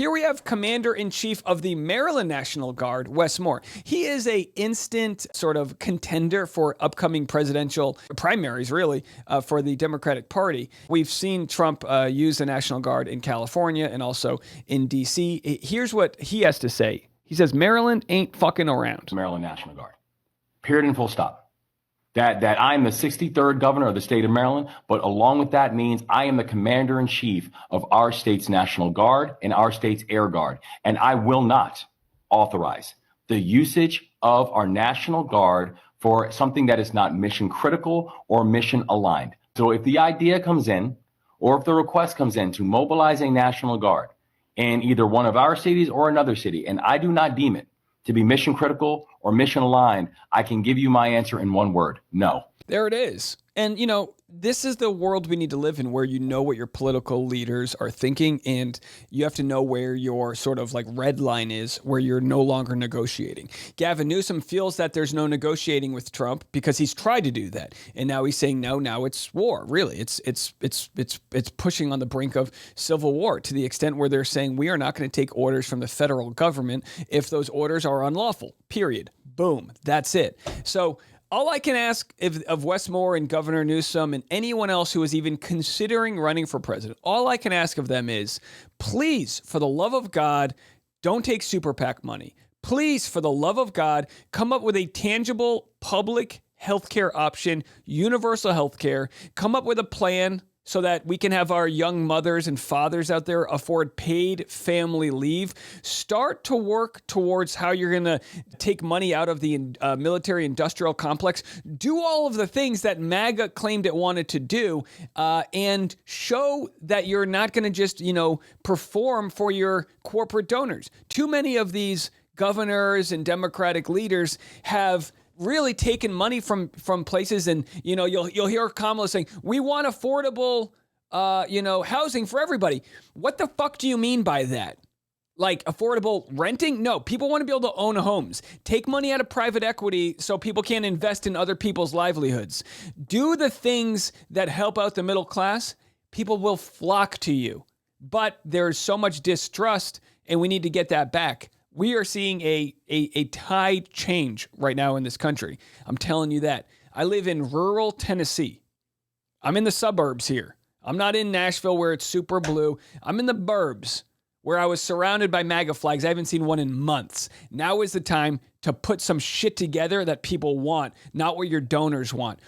Here we have Commander-in-Chief of the Maryland National Guard, Wes Moore. He is a instant sort of contender for upcoming presidential primaries, really, for the Democratic Party. We've seen Trump use the National Guard in California and also in D.C. Here's what he has to say. He says, Maryland ain't fucking around. Maryland National Guard. Period and full stop. That I'm the 63rd governor of the state of Maryland, but along with that means I am the commander-in-chief of our state's National Guard and our state's Air Guard. And I will not authorize the usage of our National Guard for something that is not mission critical or mission aligned. So if the idea comes in, or if the request comes in to mobilize a National Guard in either one of our cities or another city, and I do not deem it to be mission critical or mission aligned, I can give you my answer in one word: no. There it is. And, you know, this is the world we need to live in, where you know what your political leaders are thinking, and you have to know where your sort of like red line is, where you're no longer negotiating. Gavin Newsom feels that there's no negotiating with Trump because he's tried to do that, and now he's saying no. Now it's war. Really, it's pushing on the brink of civil war, to the extent where they're saying we are not going to take orders from the federal government if those orders are unlawful. Period. Boom. That's it. So all I can ask of Wes Moore and Governor Newsom and anyone else who is even considering running for president, all I can ask of them is, please, for the love of God, don't take super PAC money. Please, for the love of God, come up with a tangible public healthcare option, universal healthcare. Come up with a plan so that we can have our young mothers and fathers out there afford paid family leave. Start to work towards how you're going to take money out of the military industrial complex. Do all of the things that MAGA claimed it wanted to do, and show that you're not going to just, perform for your corporate donors. Too many of these governors and Democratic leaders have really taken money from places, and you'll hear Kamala saying, we want affordable housing for everybody. What the fuck do you mean by that? Like affordable renting? No, people want to be able to own homes. Take money out of private equity so people can't invest in other people's livelihoods. Do the things that help out the middle class. People will flock to you. But there's so much distrust, and we need to get that back. We are seeing a tide change right now in this country. I'm telling you that. I live in rural Tennessee. I'm in the suburbs here. I'm not in Nashville where it's super blue. I'm in the burbs where I was surrounded by MAGA flags. I haven't seen one in months. Now is the time to put some shit together that people want, not what your donors want.